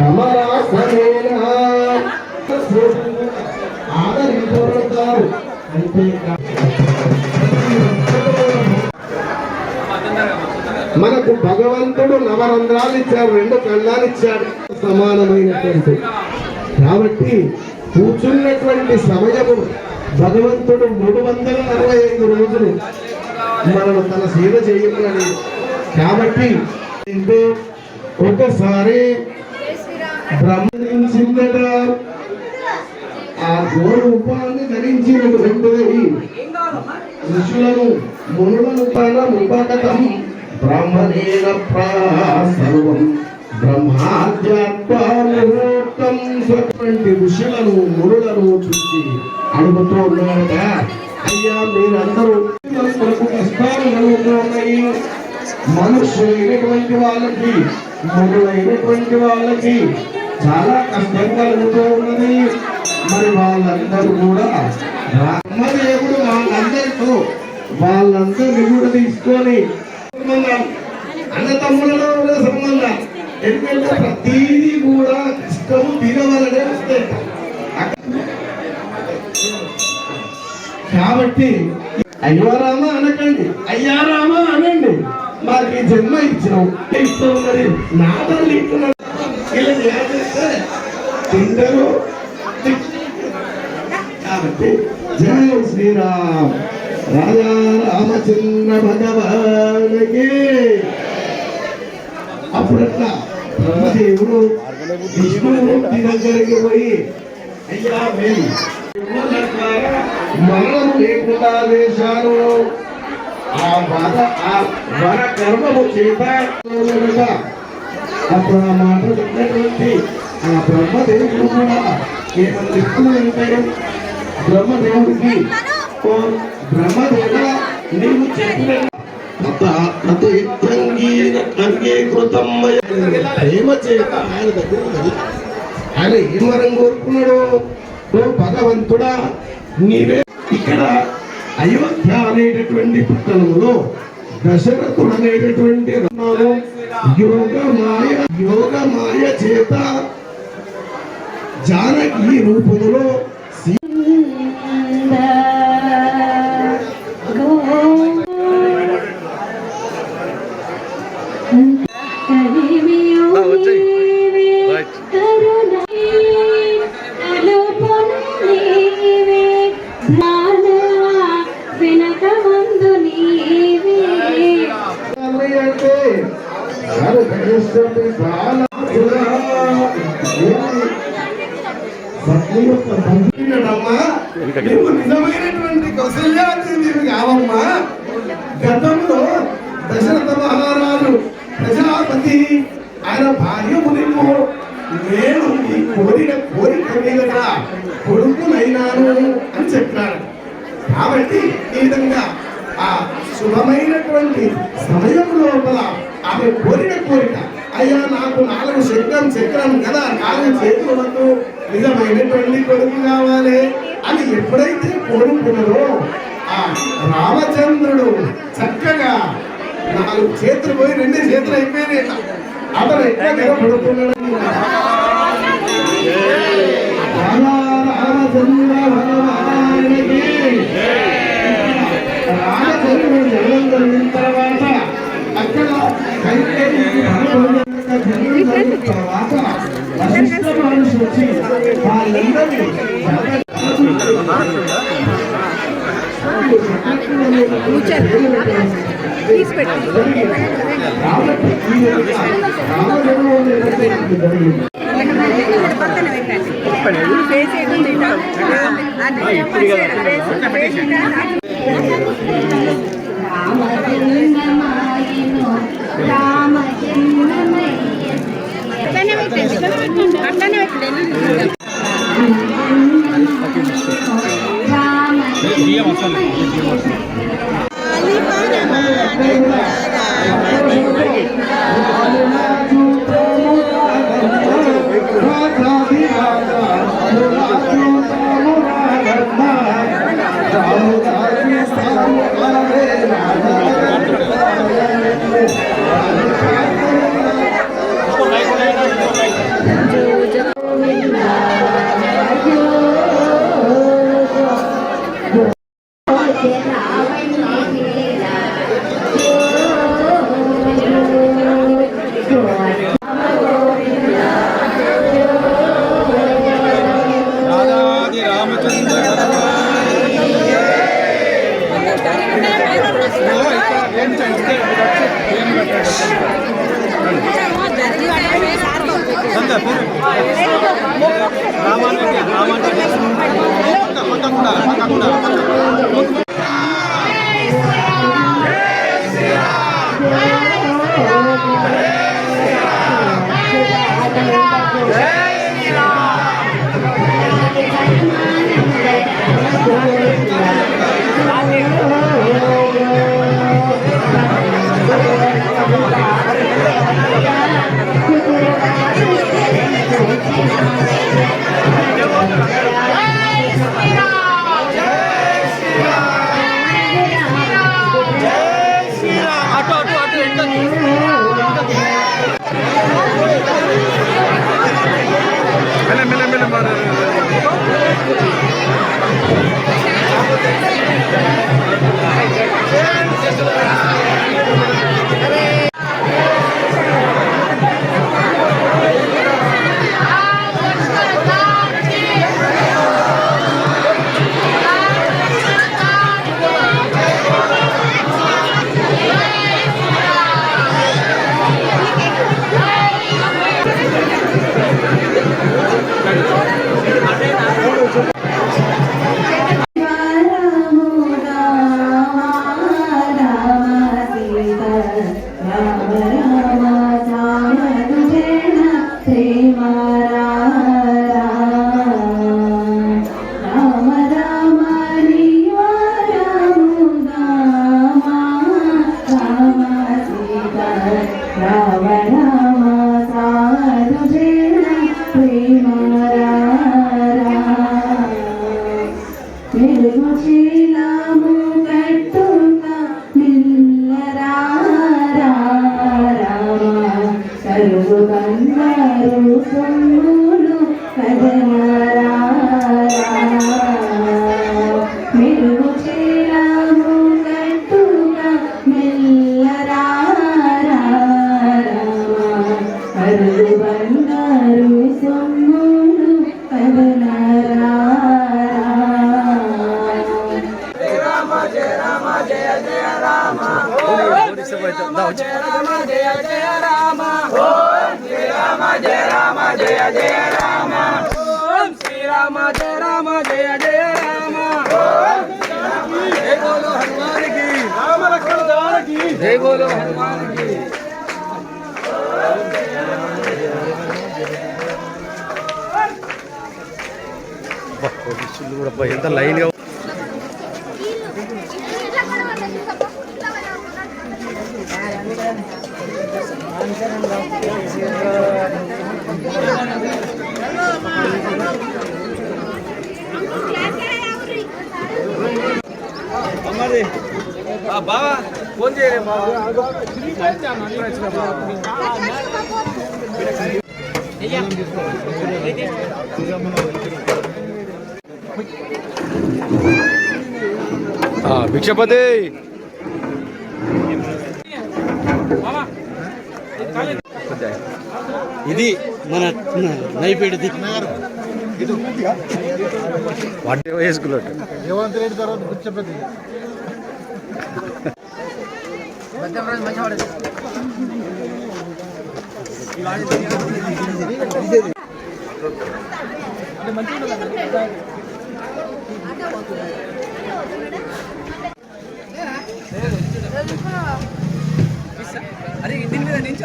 కమలాసనేన ఆదరింపబడతారు. అయితే మనకు భగవంతుడు నవరంధ్రాలు ఇచ్చాడు, 2 కళ్ళాలు ఇచ్చాడు, సమానమైనటువంటి. కాబట్టి కూర్చున్నటువంటి సమయము భగవంతుడు 365 రోజులు మనము తన సేవ చేయమని. కాబట్టి ఒకసారి బ్రహ్మించిందట, ఆ గోరూపాన్ని ధరించినటువంటి ఋషులను మునులను ముపగతం బ్రహ్మణేన సర్వం బ్రహ్మాధ్యాత్మూర్తం ఋషులను మునులను చూసి అడుగుతూ ఉన్నారట, అయ్యా మీరందరూ మనకు కష్టాలు కలుగుతూ ఉన్నాయి. మనుష్యులైనటువంటి వాళ్ళకి మునులైనటువంటి వాళ్ళకి చాలా కష్టం కలుగుతూ ఉన్నది. మరి వాళ్ళందరూ కూడా బ్రహ్మదేవుడు వాళ్ళందరితో వాళ్ళందరినీ కూడా తీసుకొని అన్నతమ్ములలో సంబంధం. ఎందుకంటే ప్రతిదీ కూడా కష్టం తినవలనే వస్తాయి. కాబట్టి అయ్యో రామ అనకండి, అయ్యా రామ అనండి. మాకు ఈ జన్మ ఇచ్చినాం, మరి నా తల్లి ఇలా చేస్తే తింటారు. కాబట్టి జయ శ్రీరామ్ రాజా రామచంద్ర భగవానికి. అప్పుడట్లా బ్రహ్మదేవుడు విష్ణుమూర్తి దగ్గరికి పోయి, అయ్యా మేము మరణం లేకుండా వేశాను, ఆ బాధ ఆ వర కర్మము చేత. అప్పుడు ఆ మాట చెప్పినటువంటి ఆ బ్రహ్మదేవుడు కూడా ఏమన్నా ఇస్తూ ఉంటాడు బ్రహ్మదేవుడికి. బ్రహ్మదేవ నీవు చెప్పిన ప్రేమ చేత ఆయన దగ్గర ఉన్నది. ఆయన ఏం వరం కోరుకున్నాడు? ఓ భగవంతుడా, నీవే ఇక్కడ అయోధ్య అనేటటువంటి పట్టణంలో దశరథుడు అనేటటువంటి యోగమాయ చేత జానకి రూపములో నిజమైనటువంటి కౌశల్యాదేవి కావమ్మా. గతంలో దశరథ మహారాజు ప్రజాపతి ఆయన భార్యమునిమో నేను ఈ కోరిక మీద కొడుకునైనాను అని చెప్పాడు. కాబట్టి ఈ విధంగా ఆ శుభమైనటువంటి సమయం లోపల ఆమె కోరిక అయ్యా నాకు 4 చక్రం కదా, 4 చేతులకు నిజమైనటువంటి కొడుకు కావాలి అని ఎప్పుడైతే కోరుకున్నారో ఆ రామచంద్రుడు చక్కగా 4 చేతులు పోయి 2 చేతులు అయిపోయినాయి. అతను ఎక్కడ పడుకున్నాడు. రామచంద్ర భగవానికి రామచంద్రుడు జన్మం జరిగిన తర్వాత అక్కడ తర్వాత వశిష్ఠ మహర్షి వచ్చి వాళ్ళందరినీ जय बोलो हनुमान की। ఎంత లైన్ గా బావా ఫోన్ చేయలే భిక్షపతి ఇది మన నైపేడి వాటి వేసుకున్నట్టు రేవంత్ రెడ్డి తర్వాత భిక్షపతి అరే దీని మీద నుంచి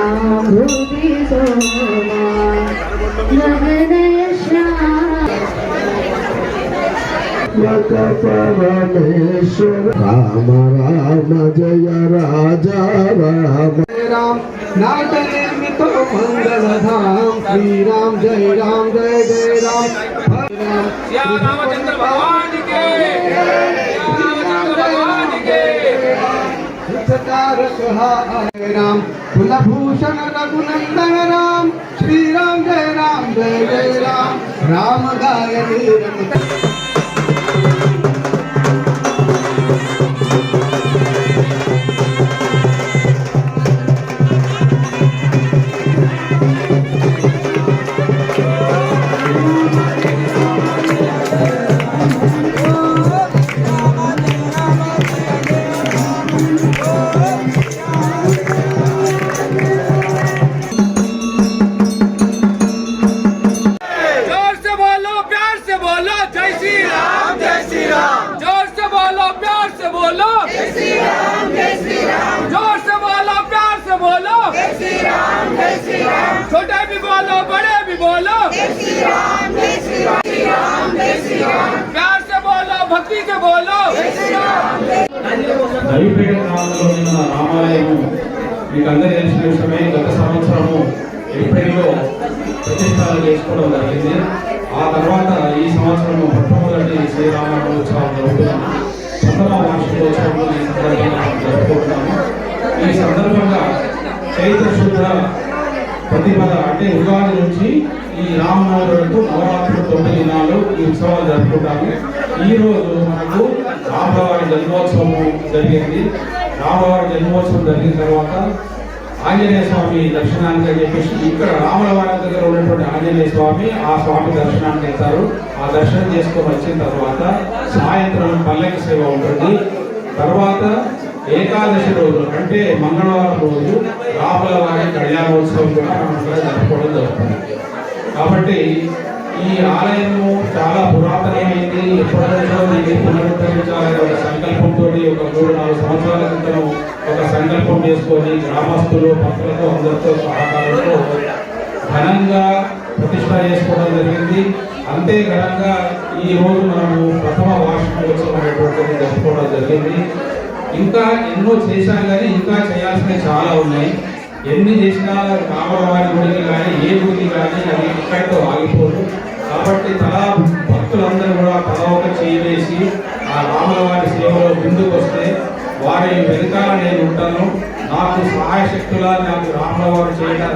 भुवि सोमा गगनय परमेश्वर राम राम जय राजा राम राम नाथ निर्मित मंगल धाम श्री राम जय राम श्री रामचंद्र भगवान के राम कुलभूषण रघुनंदन राम श्री राम जय राम राम गाय जोर से बोलो प्यार से बोलो जय श्री राम जोर से बोलो प्यार से बोलो जय श्री राम जोर से बोलो प्यार से बोलो जय श्री राम छोटे भी बोलो बड़े भी बोलो जय श्री राम प्यार से बोलो भक्ति से बोलो जय श्री राम నవీపేట గ్రామంలో ఉన్న రామాలయము మీకు అందరూ తెలిసిన విషయమే. గత సంవత్సరము ఏప్రిల్లో ప్రతిష్టాలు చేసుకోవడం జరిగింది. ఆ తర్వాత ఈ సంవత్సరము మొట్టమొదటి శ్రీరామోత్సవం జరుగుతున్నాము. 100వ వార్షికోత్సవం ఈ సందర్భంగా జరుపుకుంటున్నాము. ఈ సందర్భంగా చైత్ర శుద్ధ ప్రతిపద అంటే ఉగాది నుంచి ఈ రామనవమి వరకు నవరాత్రులు 9 దినాలు ఈ ఉత్సవాలు జరుపుకుంటాము. ఈ రోజు మనకు రామవారి జన్మోత్సవం జరిగింది. రామవారి జన్మోత్సవం జరిగిన తర్వాత ఆంజనేయ స్వామి దర్శనానికి అని చెప్పేసి ఇక్కడ రాములవారి దగ్గర ఉన్నటువంటి ఆంజనేయ స్వామి ఆ స్వామి దర్శనానికి వెళ్తారు. ఆ దర్శనం చేసుకొని వచ్చిన తర్వాత సాయంత్రం పల్లకి సేవ ఉంటుంది. తర్వాత ఏకాదశి రోజు అంటే మంగళవారం రోజు రాములవారి కళ్యాణోత్సవం కూడా మనం ఇక్కడ జరుపుకోవడం జరుగుతుంది. కాబట్టి ఈ ఆలయము చాలా పురాతనమైంది. ఎప్పటికో దీన్ని పునరుద్ధరించాలనే ఒక సంకల్పంతో ఒక 3-4 సంవత్సరాల క్రితం ఒక సంకల్పం చేసుకొని గ్రామస్తులు భక్తులతో అందరితో సహకారంతో ఘనంగా ప్రతిష్ట చేసుకోవడం జరిగింది. అంతే ఘనంగా ఈ రోజు మనము ప్రథమ వార్షికోత్సవం అనేటువంటిది జరుపుకోవడం జరిగింది. ఇంకా ఎన్నో చేశాం కానీ ఇంకా చేయాల్సినవి చాలా ఉన్నాయి. ఎన్ని చేసినా రామవారి గుడికి కానీ ఏ గుడికి కానీ అది ఇక్కడితో ఆగిపోదు. కాబట్టి తలా భక్తులందరూ కూడా తల ఒక చేయి వేసి ఆ రాములవారి సేవలో ముందుకు వస్తే వారి వెనకాల నేను ఉంటాను. నాకు సహాయ శక్తులా నాకు రాములవారు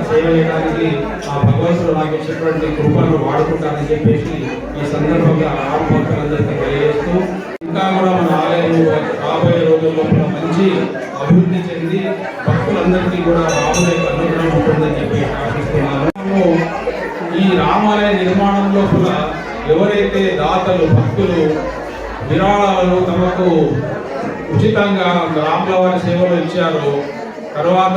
సేవ చేయడానికి ఆ భగవంతుడు నాకు ఇచ్చినటువంటి కృపను వాడుకుంటానని చెప్పేసి ఈ సందర్భంగా రామ భక్తులందరికీ తెలియజేస్తూ ఇంకా కూడా మన ఆలయం రాబోయే రోజుల్లో కూడా మంచి అభివృద్ధి చెంది భక్తులందరికీ కూడా రాముల యొక్క అనుగ్రహం ఉంటుందని చెప్పి ఆశిస్తున్నాను. ఈ రామాలయ నిర్మాణంలో కూడా ఎవరైతే దాతలు భక్తులు విరాళాలు తమకు ఉచితంగా రాములవారి సేవలు ఇచ్చారో తర్వాత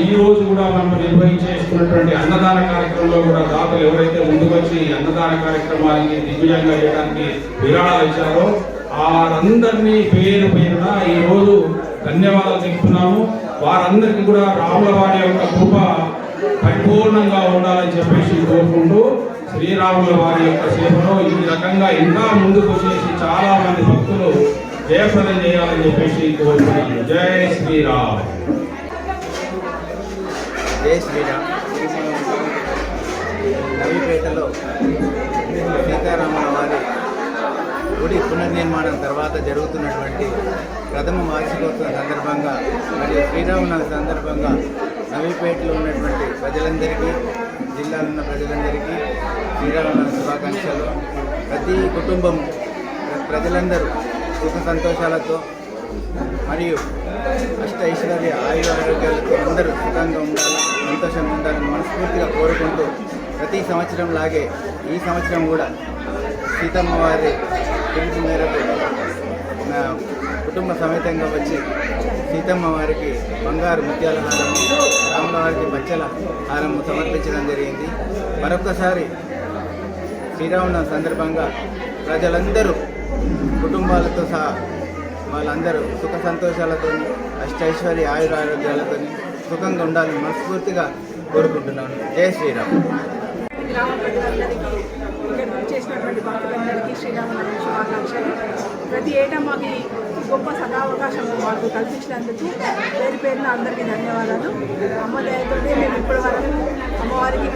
ఈ రోజు కూడా మనం నిర్వహించేసుకున్నటువంటి అన్నదాన కార్యక్రమంలో కూడా దాతలు ఎవరైతే ముందుకొచ్చి అన్నదాన కార్యక్రమానికి దిగ్విజయంగా చేయడానికి విరాళాలు ఇచ్చారో వారందరినీ పేరు పేరున ఈ రోజు ధన్యవాదాలు చెప్తున్నాము. వారందరికీ కూడా రాములవారి యొక్క కృప పరిపూర్ణంగా ఉండాలని చెప్పేసి కోరుకుంటూ శ్రీరాముల వారి యొక్క సేవలో ఈ రకంగా ఇంకా ముందుకు చేసి చాలా మంది భక్తులు జయప్రదం చేయాలని చెప్పేసి కోరుతున్నాను. జై శ్రీరామ్. జై శ్రీరామ్. నవీపేటలో సీతారాముల వారి గుడి పునర్నిర్మాణం తర్వాత జరుగుతున్నటువంటి ప్రథమ వార్షికోత్సవం సందర్భంగా మరియు శ్రీరామనవమి సందర్భంగా నవీపేటలో ఉన్నటువంటి ప్రజలందరికీ జిల్లాలో ఉన్న ప్రజలందరికీ శ్రీరామనవమి శుభాకాంక్షలు. ప్రతి కుటుంబం ప్రజలందరూ సుఖ సంతోషాలతో మరియు అష్ట ఐశ్వర్య ఆయుర ఆరోగ్యాలతో అందరూ సుఖంగా ఉండాలి, సంతోషంగా ఉండాలని మనస్ఫూర్తిగా కోరుకుంటూ ప్రతి సంవత్సరం లాగే ఈ సంవత్సరం కూడా సీతమ్మ వారి పిలుపు మేరకు నా కుటుంబ సమేతంగా వచ్చి సీతమ్మ వారికి బంగారు ముత్యాల హారము, రాముల వారికి బచ్చల హారము సమర్పించడం జరిగింది. మరొకసారి శ్రీరామనవమి సందర్భంగా ప్రజలందరూ కుటుంబాలతో సహా వాళ్ళందరూ సుఖ సంతోషాలతో అష్టైశ్వర్య ఆయురారోగ్యాలతో సుఖంగా ఉండాలని మనస్ఫూర్తిగా కోరుకుంటున్నాను. జై శ్రీరామ్. గ్రామ ప్రజలందరికీ ఇక్కడ చేసినటువంటి భక్తులందరికీ శ్రీరామనవమి శుభాకాంక్షలు. ప్రతి ఏటా మాకు ఈ గొప్ప సదావకాశం మాకు కల్పించినందుకు పేరు పేరున అందరికీ ధన్యవాదాలు. అమ్మ దయతోనే మేము ఇప్పటి వరకు అమ్మవారికి